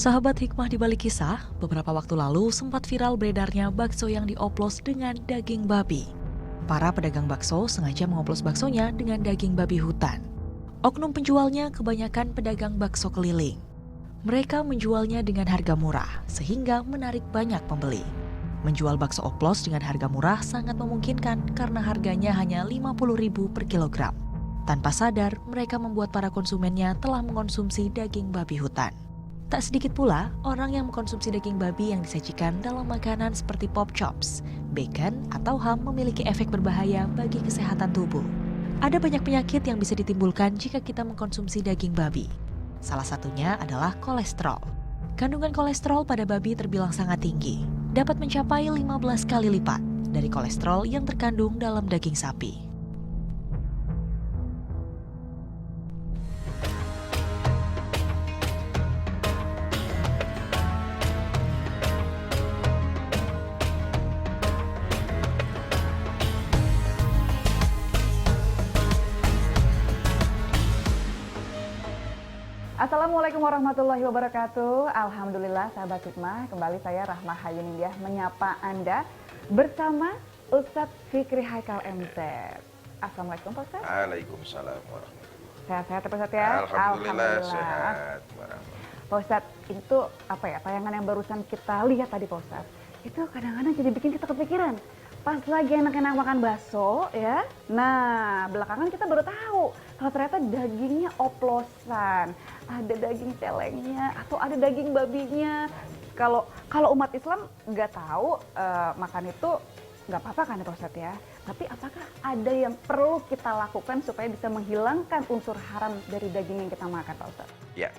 Sahabat hikmah di balik kisah, beberapa waktu lalu sempat viral beredarnya bakso yang dioplos dengan daging babi. Para pedagang bakso sengaja mengoplos baksonya dengan daging babi hutan. Oknum penjualnya kebanyakan pedagang bakso keliling. Mereka menjualnya dengan harga murah, sehingga menarik banyak pembeli. Menjual bakso oplos dengan harga murah sangat memungkinkan karena harganya hanya Rp50.000 per kilogram. Tanpa sadar, mereka membuat para konsumennya telah mengkonsumsi daging babi hutan. Tak sedikit pula orang yang mengkonsumsi daging babi yang disajikan dalam makanan seperti pork chops, bacon, atau ham memiliki efek berbahaya bagi kesehatan tubuh. Ada banyak penyakit yang bisa ditimbulkan jika kita mengkonsumsi daging babi. Salah satunya adalah kolesterol. Kandungan kolesterol pada babi terbilang sangat tinggi, dapat mencapai 15 kali lipat dari kolesterol yang terkandung dalam daging sapi. Assalamualaikum warahmatullahi wabarakatuh. Alhamdulillah sahabat hikmah, kembali saya Rahmah Hayunindiyah menyapa Anda bersama Ustadz Fikri Haikal MZ. Assalamualaikum Pak Ustadz. Waalaikumsalam warahmatullahi. Sehat-sehat Pak Ustadz ya? Alhamdulillah sehat. Pak Ustadz, itu apa ya, tayangan yang barusan kita lihat tadi Pak Ustadz, itu kadang-kadang jadi bikin kita kepikiran. Pas lagi enak-enak makan bakso ya, nah belakangan kita baru tahu kalau ternyata dagingnya oplosan, ada daging celengnya atau ada daging babinya. Kalau umat Islam nggak tahu makan itu nggak apa-apa kan ya Pak Ustadz ya, tapi apakah ada yang perlu kita lakukan supaya bisa menghilangkan unsur haram dari daging yang kita makan Pak Ustadz? Ya,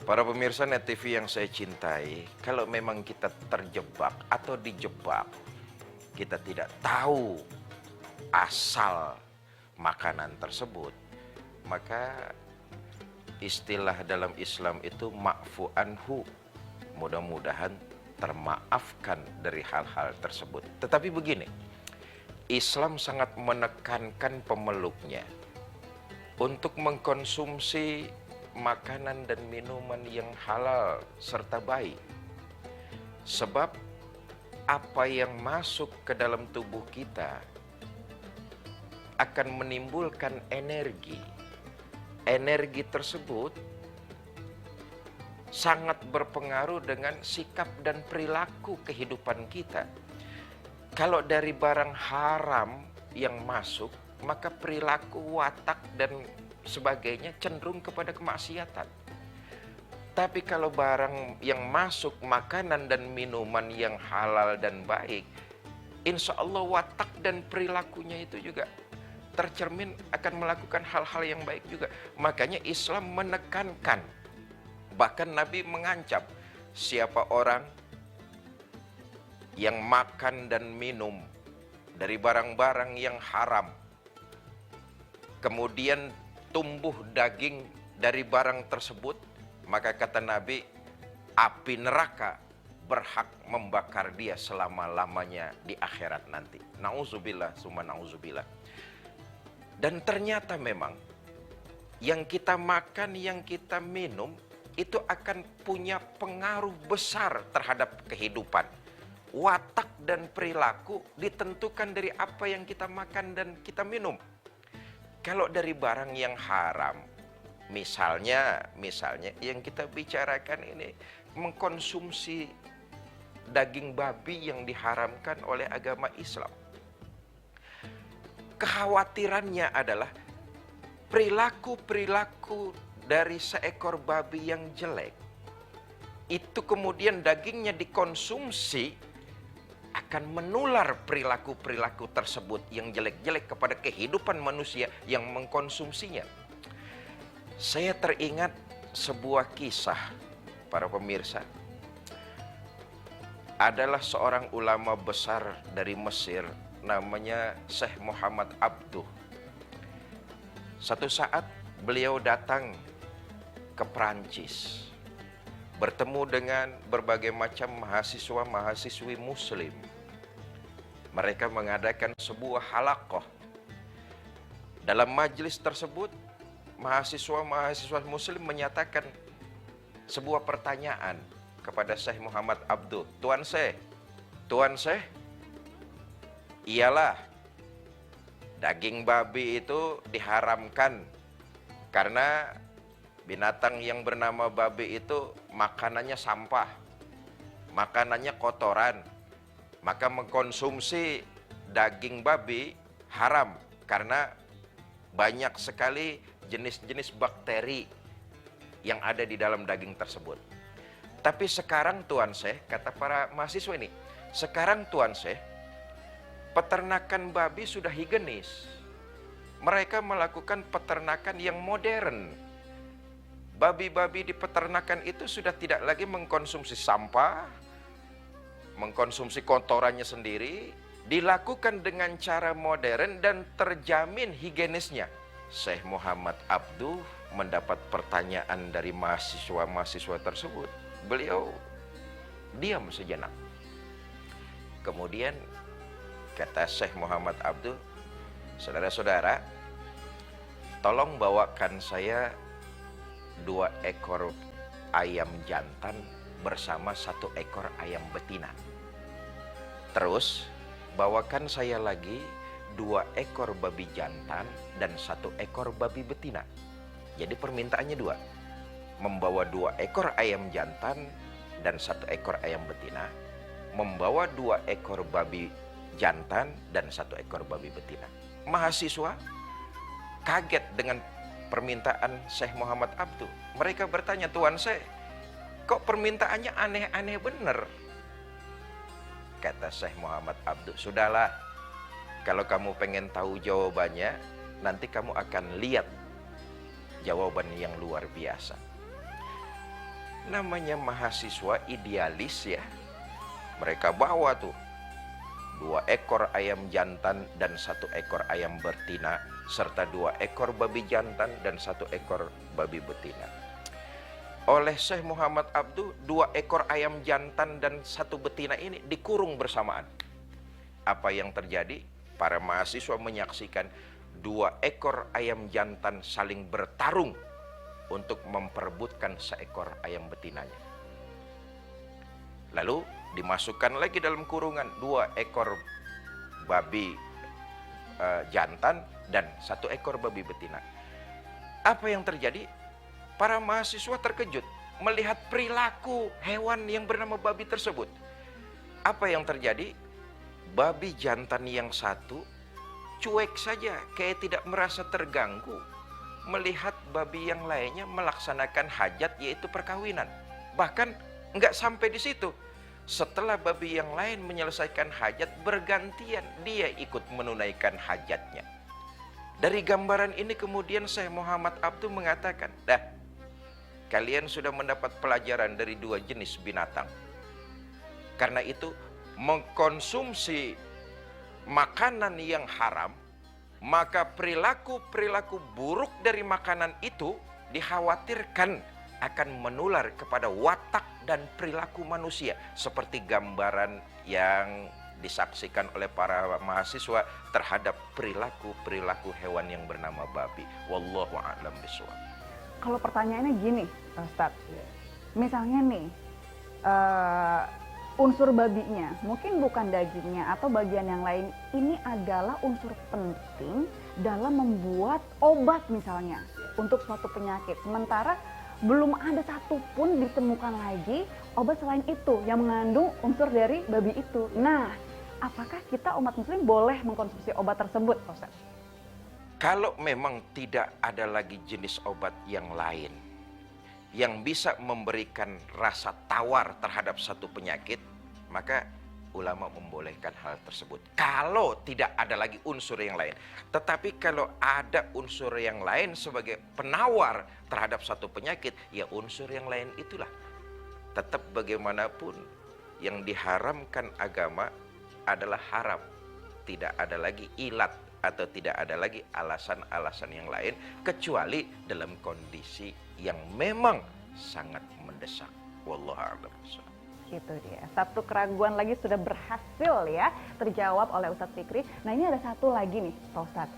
para pemirsa Net TV yang saya cintai, kalau memang kita terjebak atau dijebak, kita tidak tahu asal makanan tersebut, maka istilah dalam Islam itu ma'fu anhu, mudah-mudahan termaafkan dari hal-hal tersebut. Tetapi begini, Islam sangat menekankan pemeluknya untuk mengkonsumsi makanan dan minuman yang halal serta baik. Sebab apa yang masuk ke dalam tubuh kita akan menimbulkan energi. Energi tersebut sangat berpengaruh dengan sikap dan perilaku kehidupan kita. Kalau dari barang haram yang masuk, maka perilaku, watak, dan sebagainya cenderung kepada kemaksiatan. Tapi kalau barang yang masuk, makanan dan minuman yang halal dan baik, insya Allah watak dan perilakunya itu juga tercermin akan melakukan hal-hal yang baik juga. Makanya Islam menekankan, bahkan Nabi mengancam, siapa orang yang makan dan minum dari barang-barang yang haram, kemudian tumbuh daging dari barang tersebut, maka kata Nabi, api neraka berhak membakar dia selama-lamanya di akhirat nanti. Nauzubillah, summa nauzubillah. Dan ternyata memang yang kita makan, yang kita minum, itu akan punya pengaruh besar terhadap kehidupan. Watak dan perilaku ditentukan dari apa yang kita makan dan kita minum. Kalau dari barang yang haram, Misalnya yang kita bicarakan ini mengkonsumsi daging babi yang diharamkan oleh agama Islam. Kekhawatirannya adalah perilaku-perilaku dari seekor babi yang jelek. Itu kemudian dagingnya dikonsumsi akan menular perilaku-perilaku tersebut yang jelek-jelek kepada kehidupan manusia yang mengkonsumsinya. Saya teringat sebuah kisah, para pemirsa. Adalah seorang ulama besar dari Mesir, namanya Syekh Muhammad Abduh. Satu saat beliau datang ke Perancis, bertemu dengan berbagai macam mahasiswa-mahasiswi muslim. Mereka mengadakan sebuah halaqah. Dalam majelis tersebut, mahasiswa-mahasiswa muslim menyatakan, sebuah pertanyaan kepada Syekh Muhammad Abduh. Tuan Syekh, iyalah daging babi itu diharamkan karena binatang yang bernama babi itu makanannya sampah, makanannya kotoran, maka mengkonsumsi daging babi haram karena banyak sekali jenis-jenis bakteri yang ada di dalam daging tersebut. Tapi sekarang Tuan Syekh, kata para mahasiswa ini, sekarang Tuan Syekh, peternakan babi sudah higienis. Mereka melakukan peternakan yang modern. Babi-babi di peternakan itu sudah tidak lagi mengkonsumsi sampah, mengkonsumsi kotorannya sendiri, dilakukan dengan cara modern dan terjamin higienisnya. Syekh Muhammad Abduh mendapat pertanyaan dari mahasiswa-mahasiswa tersebut. Beliau diam sejenak. Kemudian kata Syekh Muhammad Abduh, saudara-saudara, tolong bawakan saya 2 ekor ayam jantan bersama 1 ekor ayam betina. Terus bawakan saya lagi 2 ekor babi jantan dan 1 ekor babi betina. Jadi permintaannya 2. Membawa 2 ekor ayam jantan dan 1 ekor ayam betina. Membawa 2 ekor babi jantan dan 1 ekor babi betina. Mahasiswa kaget dengan permintaan Syekh Muhammad Abduh. Mereka bertanya, Tuan Syekh, kok permintaannya aneh-aneh bener? Kata Syekh Muhammad Abduh, sudahlah, kalau kamu pengen tahu jawabannya, nanti kamu akan lihat jawaban yang luar biasa. Namanya mahasiswa idealis ya. Mereka bawa tuh 2 ekor ayam jantan dan 1 ekor ayam betina, serta 2 ekor babi jantan dan 1 ekor babi betina. Oleh Syekh Muhammad Abduh, 2 ekor ayam jantan dan 1 betina ini dikurung bersamaan. Apa yang terjadi? Para mahasiswa menyaksikan 2 ekor ayam jantan saling bertarung untuk memperebutkan seekor ayam betinanya. Lalu dimasukkan lagi dalam kurungan 2 ekor babi jantan dan 1 ekor babi betina. Apa yang terjadi? Para mahasiswa terkejut melihat perilaku hewan yang bernama babi tersebut. Apa yang terjadi? Babi jantan yang satu cuek saja, kayak tidak merasa terganggu melihat babi yang lainnya melaksanakan hajat, yaitu perkawinan. Bahkan nggak sampai di situ. Setelah babi yang lain menyelesaikan hajat, bergantian dia ikut menunaikan hajatnya. Dari gambaran ini kemudian Syekh Muhammad Abduh mengatakan, dah, kalian sudah mendapat pelajaran dari 2 jenis binatang. Karena itu mengkonsumsi makanan yang haram, maka perilaku-perilaku buruk dari makanan itu dikhawatirkan akan menular kepada watak dan perilaku manusia, seperti gambaran yang disaksikan oleh para mahasiswa terhadap perilaku-perilaku hewan yang bernama babi. Wallahu a'lam bishawab. Kalau pertanyaannya gini, Ustadz, misalnya nih, unsur babinya, mungkin bukan dagingnya atau bagian yang lain, ini adalah unsur penting dalam membuat obat misalnya untuk suatu penyakit. Sementara belum ada satupun ditemukan lagi obat selain itu yang mengandung unsur dari babi itu. Nah, apakah kita umat muslim boleh mengkonsumsi obat tersebut, Ustaz? Kalau memang tidak ada lagi jenis obat yang lain yang bisa memberikan rasa tawar terhadap satu penyakit, maka ulama membolehkan hal tersebut. Kalau tidak ada lagi unsur yang lain. Tetapi kalau ada unsur yang lain sebagai penawar terhadap satu penyakit, ya unsur yang lain itulah. Tetap bagaimanapun yang diharamkan agama adalah haram. Tidak ada lagi ilat atau tidak ada lagi alasan-alasan yang lain kecuali dalam kondisi yang memang sangat mendesak. Wallahu a'lam. Itu dia. Satu keraguan lagi sudah berhasil ya terjawab oleh Ustadz Fikri. Nah, ini ada satu lagi nih, Pak Ustadz.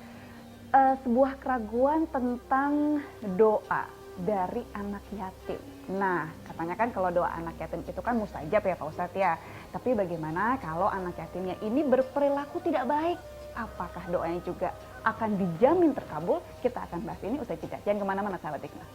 Sebuah keraguan tentang doa. dari anak yatim. Nah, katanya kan kalau doa anak yatim itu kan mustajab ya Pak Ustadz ya. Tapi bagaimana kalau anak yatimnya ini berperilaku tidak baik? Apakah doanya juga akan dijamin terkabul? Kita akan bahas ini usai jeda. Jangan kemana-mana sahabat hikmah.